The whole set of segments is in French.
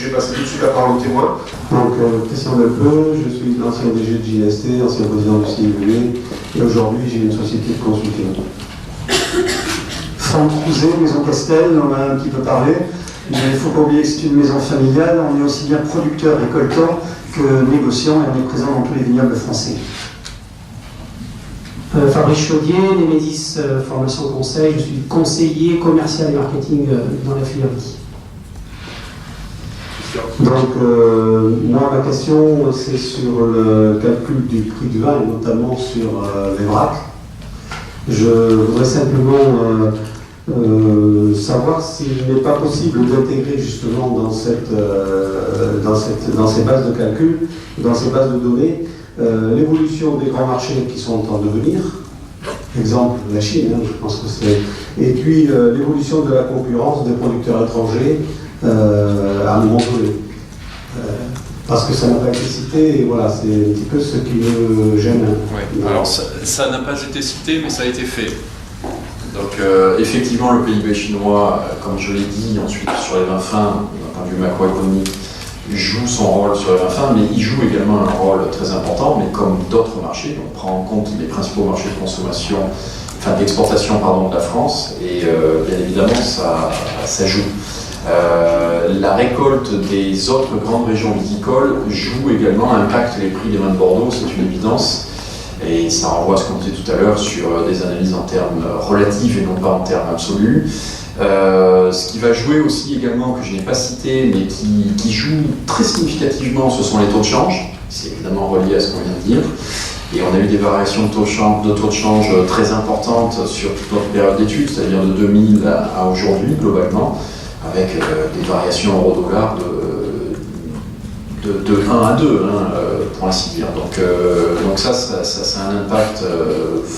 vais passer tout de suite la parole au témoin. Donc, Christian Delpeux, je suis l'ancien DG de JST, ancien président du CIVB, et aujourd'hui j'ai une société de consulting. Franck Crouzet, Maison Castel, on en a un petit peu parlé, mais il ne faut pas oublier que c'est une maison familiale, on est aussi bien producteur, récoltant que négociant, et on est présent dans tous les vignobles français. Fabrice Chaudier, Némédis Formation Conseil, je suis conseiller commercial et marketing dans la filière vie. Donc, moi, ma question, c'est sur le calcul du prix du vin, et notamment sur les vracs. Je voudrais simplement savoir s'il n'est pas possible d'intégrer justement dans ces bases de calcul, dans ces bases de données, l'évolution des grands marchés qui sont en train de venir, exemple la Chine, je pense que c'est, et puis l'évolution de la concurrence des producteurs étrangers à un moment donné. Parce que ça n'a pas été cité, et voilà, c'est un petit peu ce qui me gêne. Oui. Alors ça n'a pas été cité, mais ça a été fait. Donc effectivement, le PIB chinois, comme je l'ai dit, ensuite sur les vins fins, d'un point de vue macroéconomique, joue son rôle sur les vins fins, mais il joue également un rôle très important, mais comme d'autres marchés, on prend en compte les principaux marchés de consommation, enfin d'exportation pardon, de la France, et bien évidemment ça joue. La récolte des autres grandes régions viticoles joue également, impacte les prix des vins de Bordeaux, c'est une évidence. Et ça renvoie à ce qu'on disait tout à l'heure sur des analyses en termes relatifs et non pas en termes absolus. Ce qui va jouer aussi également, que je n'ai pas cité, mais qui joue très significativement, ce sont les taux de change. C'est évidemment relié à ce qu'on vient de dire. Et on a eu des variations de taux de change très importantes sur toute notre période d'études, c'est-à-dire de 2000 à aujourd'hui globalement, avec des variations euro-dollar de 1 à 2, pour ainsi dire. Donc ça a un impact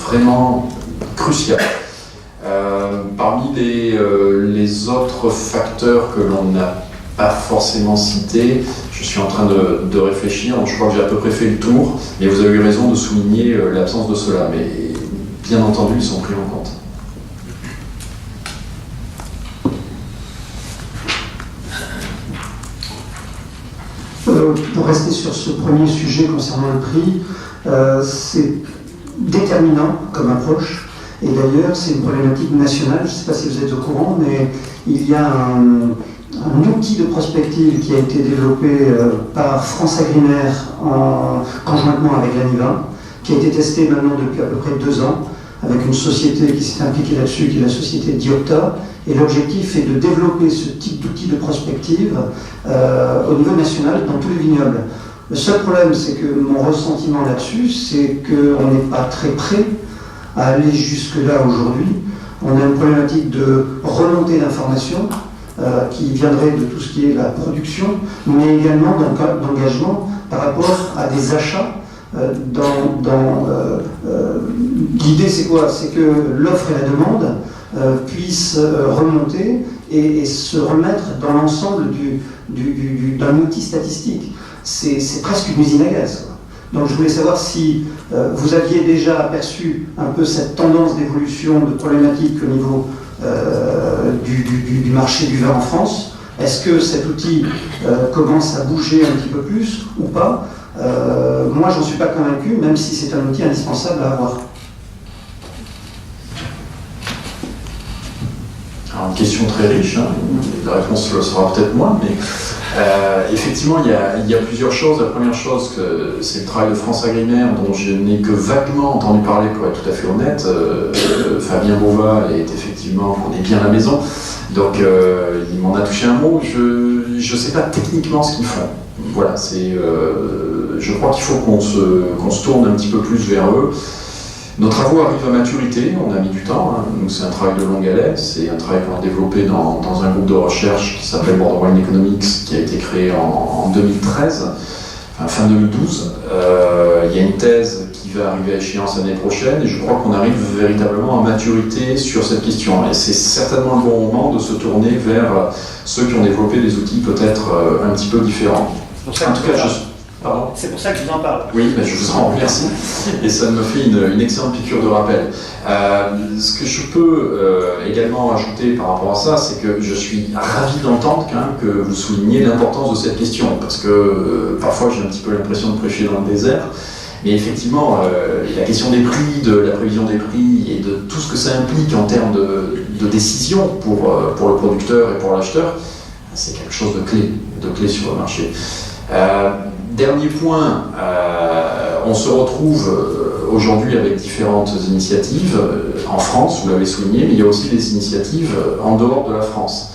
vraiment crucial. Parmi les autres facteurs que l'on n'a pas forcément cités, je suis en train de réfléchir, donc je crois que j'ai à peu près fait le tour, mais vous avez eu raison de souligner l'absence de cela, mais bien entendu, ils sont pris en compte. Pour rester sur ce premier sujet concernant le prix, c'est déterminant comme approche, et d'ailleurs c'est une problématique nationale, je ne sais pas si vous êtes au courant, mais il y a un outil de prospective qui a été développé par France Agrimaire conjointement avec l'ANIVA, qui a été testé maintenant depuis à peu près 2 ans, avec une société qui s'est impliquée là-dessus, qui est la société Diopta, et l'objectif est de développer ce type d'outil de prospective au niveau national dans tous les vignobles. Le seul problème, c'est que mon ressentiment là-dessus, c'est qu'on n'est pas très prêt à aller jusque-là aujourd'hui. On a une problématique de remontée d'informations qui viendrait de tout ce qui est la production, mais également d'engagement par rapport à des achats. L'idée, c'est quoi? C'est que l'offre et la demande puissent remonter et se remettre dans l'ensemble d'un outil statistique. C'est presque une usine à gaz, quoi. Donc je voulais savoir si vous aviez déjà aperçu un peu cette tendance d'évolution de problématiques au niveau du marché du vin en France. Est-ce que cet outil commence à bouger un petit peu plus ou pas? Moi, j'en suis pas convaincu, même si c'est un outil indispensable à avoir. Alors, une question très riche, la réponse le sera peut-être moins, mais effectivement, il y a plusieurs choses. La première chose, c'est le travail de France Agrimaire, dont je n'ai que vaguement entendu parler, pour être tout à fait honnête. Fabien Bova est effectivement, on est bien à la maison, donc il m'en a touché un mot. Je ne sais pas techniquement ce qu'ils font. Voilà, je crois qu'il faut qu'on se tourne un petit peu plus vers eux. Nos travaux arrivent à maturité, on a mis du temps, nous c'est un travail de longue haleine, c'est un travail qu'on a développé dans un groupe de recherche qui s'appelle Border Wine Economics, qui a été créé en 2013, fin 2012. Il y a une thèse qui va arriver à échéance l'année prochaine, et je crois qu'on arrive véritablement à maturité sur cette question. Et c'est certainement le bon moment de se tourner vers ceux qui ont développé des outils peut-être un petit peu différents. En tout cas, Pardon ? C'est pour ça que je vous en parle. Oui, je vous en remercie. Et ça me fait une excellente piqûre de rappel. Ce que je peux également ajouter par rapport à ça, c'est que je suis ravi d'entendre quand même que vous soulignez l'importance de cette question, parce que parfois j'ai un petit peu l'impression de prêcher dans le désert. Mais effectivement, la question des prix, de la prévision des prix et de tout ce que ça implique en termes de décision pour le producteur et pour l'acheteur, c'est quelque chose de clé sur le marché. Dernier point, on se retrouve aujourd'hui avec différentes initiatives en France, vous l'avez souligné, mais il y a aussi des initiatives en dehors de la France.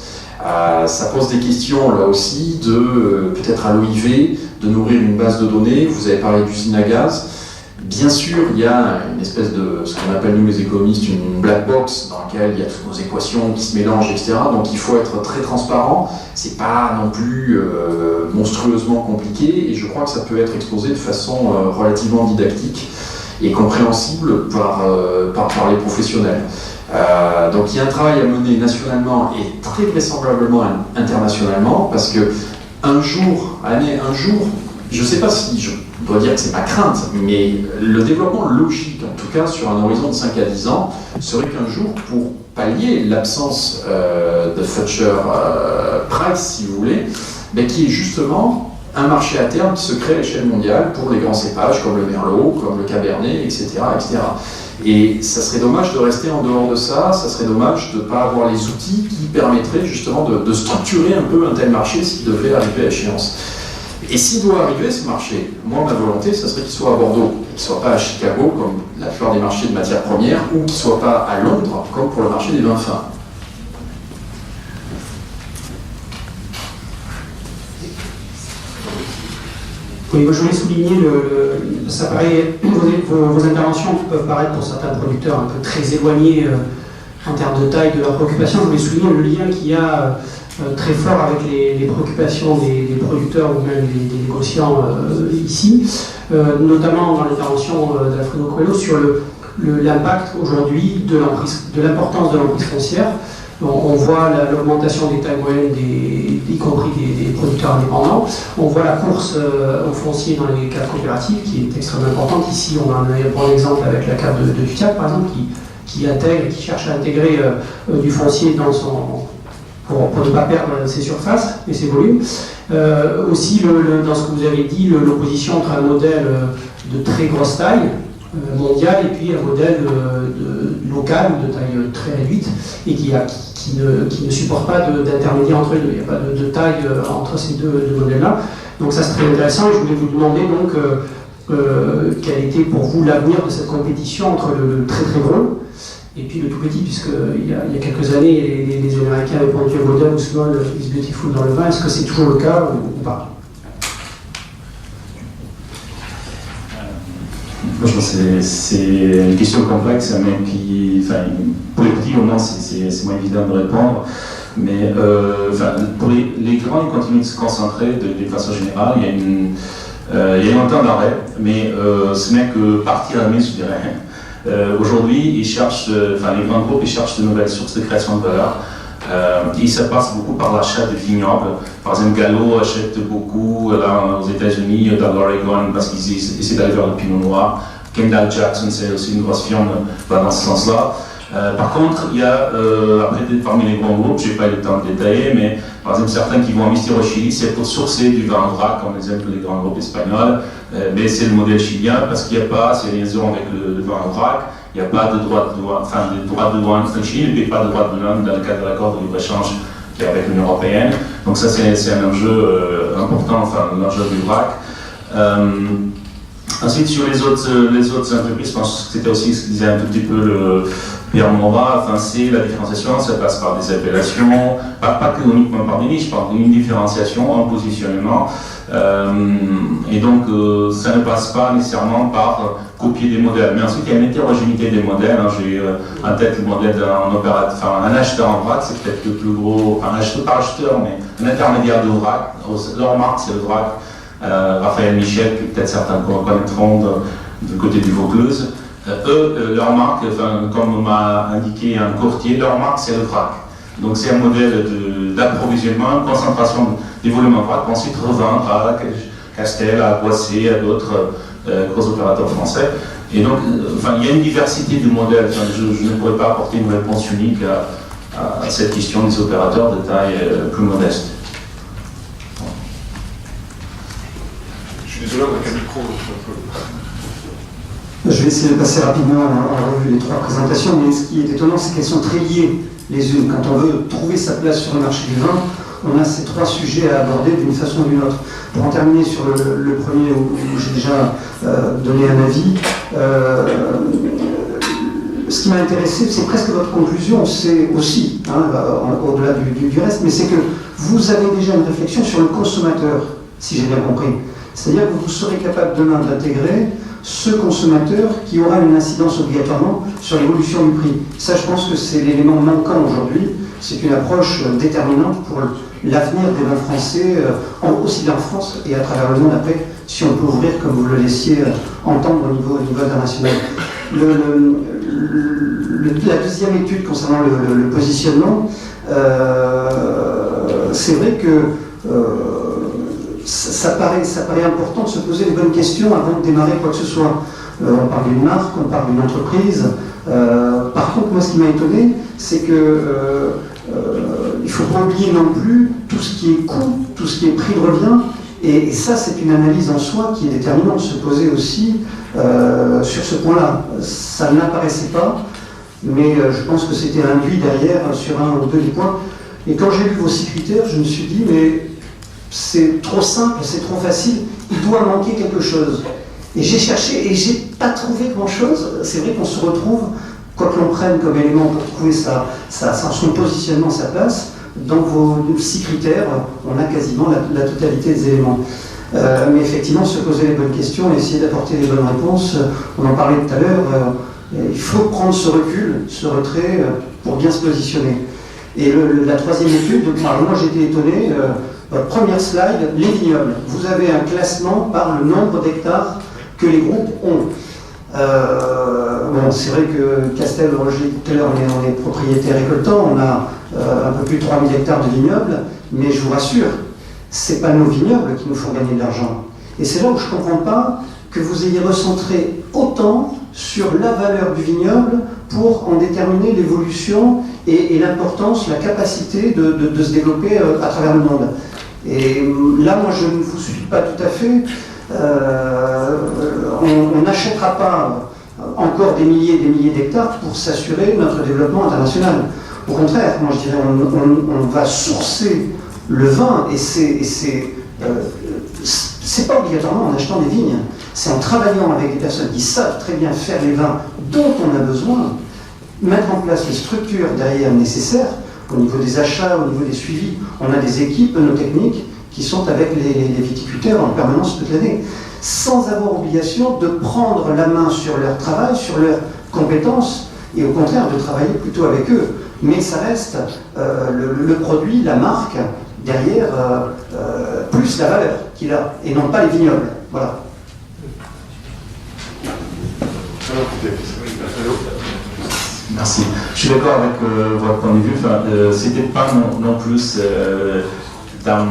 Ça pose des questions là aussi de peut-être à l'OIV de nourrir une base de données. Vous avez parlé d'usine à gaz. Bien sûr, il y a une espèce de, ce qu'on appelle nous les économistes, une black box dans laquelle il y a toutes nos équations qui se mélangent, etc. Donc il faut être très transparent. C'est pas non plus monstrueusement compliqué et je crois que ça peut être exposé de façon relativement didactique et compréhensible par les professionnels. Donc il y a un travail à mener nationalement et très vraisemblablement internationalement parce que un jour, je ne sais pas si je dois dire que c'est ma crainte, mais le développement logique, en tout cas sur un horizon de 5 à 10 ans, serait qu'un jour, pour pallier l'absence de future price, si vous voulez, mais qui est justement un marché à terme qui se crée à l'échelle mondiale pour les grands cépages comme le Merlot, comme le Cabernet, etc., etc. Et ça serait dommage de rester en dehors de ça, ça serait dommage de ne pas avoir les outils qui permettraient justement de structurer un peu un tel marché s'il devait arriver à échéance. Et s'il doit arriver ce marché, moi ma volonté, ça serait qu'il soit à Bordeaux, qu'il ne soit pas à Chicago comme la plupart des marchés de matières premières, ou qu'il ne soit pas à Londres comme pour le marché des vins fins. Oui, moi je voulais souligner, ça paraît, vos interventions peuvent paraître pour certains producteurs un peu très éloignés en termes de taille de leurs préoccupations. Je voulais souligner le lien qu'il y a très fort avec les préoccupations des producteurs ou même des négociants ici, notamment dans l'intervention d'Alfredo Coelho sur l'impact aujourd'hui de l'importance de l'emprise foncière. On voit l'augmentation des tailles moyennes, y compris des producteurs indépendants. On voit la course au foncier dans les caves coopératives qui est extrêmement importante. Ici, on a un bon exemple avec la cave de Tutiac, par exemple, qui cherche à intégrer du foncier dans pour ne pas perdre ses surfaces et ses volumes. Aussi, dans ce que vous avez dit, l'opposition entre un modèle de très grosse taille mondiale et puis un modèle local de taille très réduite et qui ne supporte pas d'intermédiaire entre les deux. Il n'y a pas de taille entre ces deux modèles-là. Donc ça c'est très intéressant et je voulais vous demander donc quel était pour vous l'avenir de cette compétition entre le très très gros et puis le tout petit, puisqu'il y a quelques années les Américains avaient pondu un modèle où small is beautiful dans le vin. Est-ce que c'est toujours le cas ou pas? Franchement, c'est une question complexe, mais pour les petits, au moins, c'est moins évident de répondre. Mais pour les grands, ils continuent de se concentrer de façon générale. Il y a un temps d'arrêt, mais ce n'est que partie à la mise, je dirais. Aujourd'hui, les grands groupes, ils cherchent de nouvelles sources de création de valeur. Il se passe beaucoup par l'achat de vignobles. Par exemple, Gallo achète beaucoup là, aux États-Unis, dans l'Oregon, parce qu'ils essaient d'aller vers le pinot noir. Kendall Jackson, c'est aussi une grosse firme dans ce sens-là. Par contre, il y a, après, parmi les grands groupes, je n'ai pas eu le temps de détailler, mais par exemple, certains qui vont investir au Chili, c'est pour sourcer du vin vrac, comme les aiment les grands groupes espagnols. Mais c'est le modèle chilien, parce qu'il n'y a pas ces liaisons avec le vin vrac. Il n'y a pas de droit de douane en Chine, il n'y a pas de droit de douane dans le cadre de l'accord de libre-échange qui est avec l'Union européenne. Donc ça, c'est un enjeu important, l'enjeu du vrac. Ensuite, sur les autres entreprises, je pense que c'était aussi ce que disait un tout petit peu Pierre Morat, c'est la différenciation, ça passe par des appellations, pas que uniquement par des niches, par une différenciation, un positionnement. Et donc, ça ne passe pas nécessairement par copier des modèles. Mais ensuite, il y a une hétérogénéité des modèles. J'ai en tête le modèle un acheteur en vrac, c'est peut-être le plus gros, pas acheteur, mais un intermédiaire de vrac. Leur marque, c'est le vrac. Raphaël Michel, que peut-être certains connaîtront du côté du Vaucluse. Leur marque, comme m'a indiqué un courtier, leur marque, c'est le vrac. Donc, c'est un modèle d'approvisionnement, une concentration des volumes en vrac, pour ensuite revendre à Castel, à Boissé, à d'autres gros opérateurs français. Et donc, il y a une diversité de modèles. Je ne pourrais pas apporter une réponse unique à cette question des opérateurs de taille plus modeste. Je suis désolé, on n'a qu'un micro. Je vais essayer de passer rapidement en revue les trois présentations, mais ce qui est étonnant, c'est qu'elles sont très liées les unes. Quand on veut trouver sa place sur le marché du vin, on a ces trois sujets à aborder d'une façon ou d'une autre. Pour en terminer sur le premier où j'ai déjà donné un avis, ce qui m'a intéressé, c'est presque votre conclusion, c'est aussi, au-delà du reste, mais c'est que vous avez déjà une réflexion sur le consommateur, si j'ai bien compris. C'est-à-dire que vous serez capable demain d'intégrer ce consommateur qui aura une incidence obligatoirement sur l'évolution du prix. Ça, je pense que c'est l'élément manquant aujourd'hui. C'est une approche déterminante pour l'avenir des vins français, aussi bien en France et à travers le monde après, si on peut ouvrir comme vous le laissiez entendre au niveau international. La deuxième étude concernant le positionnement, c'est vrai que ça paraît important de se poser les bonnes questions avant de démarrer quoi que ce soit. On parle d'une marque, on parle d'une entreprise. Par contre, moi, ce qui m'a étonné, c'est que il ne faut pas oublier non plus tout ce qui est coût, tout ce qui est prix de revient. Et ça, c'est une analyse en soi qui est déterminante de se poser aussi sur ce point-là. Ça n'apparaissait pas, mais je pense que c'était induit derrière sur un ou deux des points. Et quand j'ai lu vos 6 critères, je me suis dit, mais c'est trop simple, c'est trop facile, il doit manquer quelque chose. Et j'ai cherché et j'ai pas trouvé grand-chose. C'est vrai qu'on se retrouve, quoi que l'on prenne comme élément pour trouver son positionnement, sa place, dans vos 6 critères, on a quasiment la totalité des éléments. Mais effectivement, se poser les bonnes questions et essayer d'apporter les bonnes réponses, on en parlait tout à l'heure, il faut prendre ce recul, ce retrait, pour bien se positionner. Et la troisième étude, moi j'ai été étonné, votre première slide, les vignobles. Vous avez un classement par le nombre d'hectares que les groupes ont. Bon, c'est vrai que Castel, je l'ai dit tout à l'heure, on est propriétaire récoltant, on a un peu plus de 3000 hectares de vignobles, mais je vous rassure, ce n'est pas nos vignobles qui nous font gagner de l'argent. Et c'est là où je ne comprends pas que vous ayez recentré autant sur la valeur du vignoble pour en déterminer l'évolution et l'importance, la capacité de se développer à travers le monde. Et là, moi, je ne vous suis pas tout à fait. On n'achètera pas encore des milliers et des milliers d'hectares pour s'assurer notre développement international. Au contraire, moi je dirais, on va sourcer le vin, et c'est pas obligatoirement en achetant des vignes, c'est en travaillant avec des personnes qui savent très bien faire les vins dont on a besoin, mettre en place les structures derrière nécessaires, au niveau des achats, au niveau des suivis. On a des équipes, nos techniques, qui sont avec les viticulteurs en permanence toute l'année, sans avoir obligation de prendre la main sur leur travail, sur leurs compétences, et au contraire de travailler plutôt avec eux. Mais ça reste le produit, la marque, derrière, plus la valeur qu'il a, et non pas les vignobles. Voilà. Merci. Je suis d'accord avec votre point de vue. C'était pas non plus dans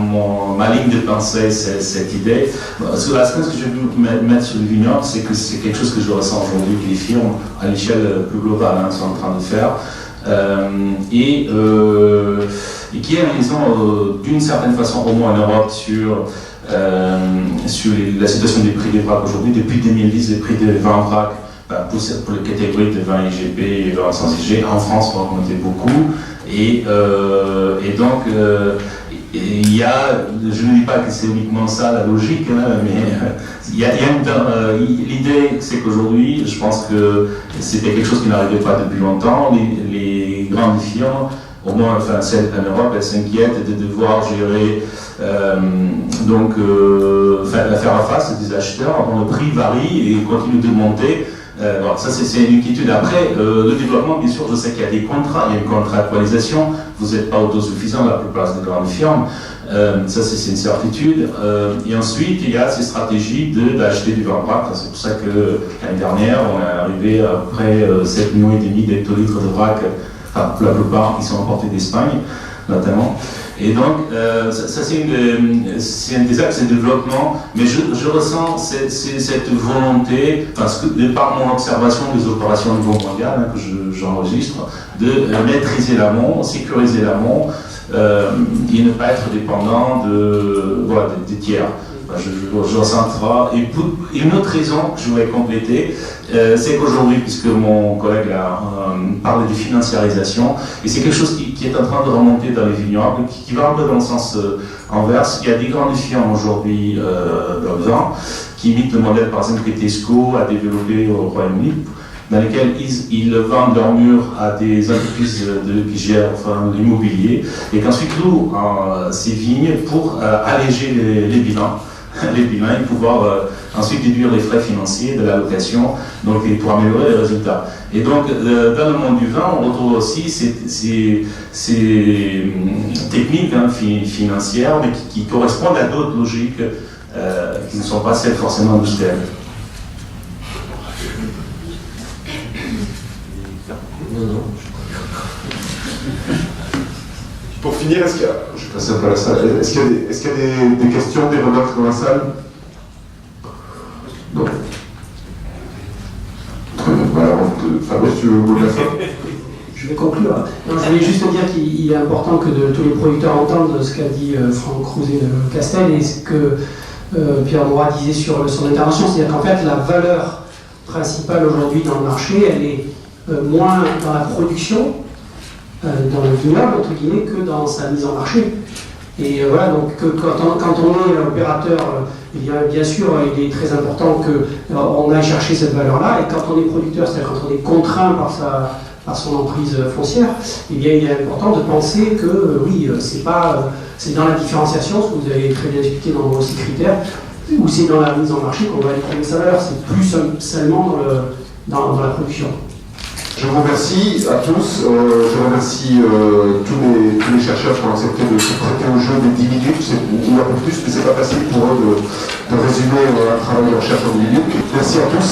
ma ligne de pensée cette idée. Sur l'aspect que je veux mettre sur le vignoble, c'est que c'est quelque chose que je ressens aujourd'hui que les firmes à l'échelle plus globale sont en train de faire. Et qui est, disons, d'une certaine façon, au moins en Europe, sur la situation des prix des vracs aujourd'hui. Depuis 2010, les prix des vins vrac, pour les catégories de vins IGP et vins sans IG, en France, vont augmenter beaucoup. Et donc, il y a, je ne dis pas que c'est uniquement ça la logique, hein, mais l'idée, c'est qu'aujourd'hui, je pense que c'était quelque chose qui n'arrivait pas depuis longtemps. Les grandes firmes, au moins celles en Europe, elles s'inquiètent de devoir gérer, faire face des acheteurs dont le prix varie et continue de monter. Bon, ça c'est une inquiétude. Après, le développement, bien sûr, je sais qu'il y a des contrats, il y a une contractualisation, vous n'êtes pas autosuffisant la plupart des grandes firmes, ça c'est une certitude. Et ensuite, il y a ces stratégies d'acheter du vin vrac. C'est pour ça que l'année dernière, on est arrivé à près 7,5 millions d'hectolitres de vrac, enfin, pour la plupart qui sont importés d'Espagne, notamment. Et donc, ça c'est un des axes de développement, mais je ressens cette volonté, parce que de par mon observation des opérations au niveau mondial, hein, que j'enregistre, de maîtriser l'amont, sécuriser l'amont, et ne pas être dépendant des tiers. Je ressens ça. Et une autre raison que je voulais compléter, c'est qu'aujourd'hui, puisque mon collègue a parlé de financiarisation, et c'est quelque chose qui est en train de remonter dans les vignobles, qui va un peu dans le sens inverse. Il y a des grandes firmes aujourd'hui dans le vin qui imitent le modèle, par exemple, que Tesco a développé au Royaume-Uni, dans lesquels ils vendent leurs murs à des entreprises qui gèrent l'immobilier, et qu'ensuite louent ces vignes pour alléger les bilans. Les bilans et pouvoir ensuite déduire les frais financiers de la location, donc, et pour améliorer les résultats. Et donc, dans le monde du vin, on retrouve aussi ces techniques financières, mais qui correspondent à d'autres logiques qui ne sont pas celles forcément industrielles. Pour finir, est-ce qu'il y a, je passe un peu à la salle, est-ce qu'il y a des questions, des remarques dans la salle? Non. Très bien. Alors, Fabrice, tu veux vous dire ça? Je vais conclure. Non, je voulais juste dire qu'il est important que tous les producteurs entendent ce qu'a dit Franck Crouzet de Castel et ce que Pierre Morat disait sur son intervention. C'est-à-dire qu'en fait, la valeur principale aujourd'hui dans le marché, elle est moins dans la production, dans le vignoble, entre guillemets, que dans sa mise en marché. Et voilà, donc quand on est opérateur, bien sûr, il est très important qu'on aille chercher cette valeur-là. Et quand on est producteur, c'est-à-dire quand on est contraint par son emprise foncière, eh bien, il est important de penser que oui, c'est dans la différenciation, ce que vous avez très bien expliqué dans vos 6 critères, ou c'est dans la mise en marché qu'on va aller trouver sa valeur. C'est plus seulement dans la production. Je vous remercie à tous. Je remercie tous les chercheurs qui ont accepté de se prêter au jeu des 10 minutes. Il y a un peu plus, mais c'est pas facile pour eux de résumer un travail de recherche en 10 minutes. Merci à tous.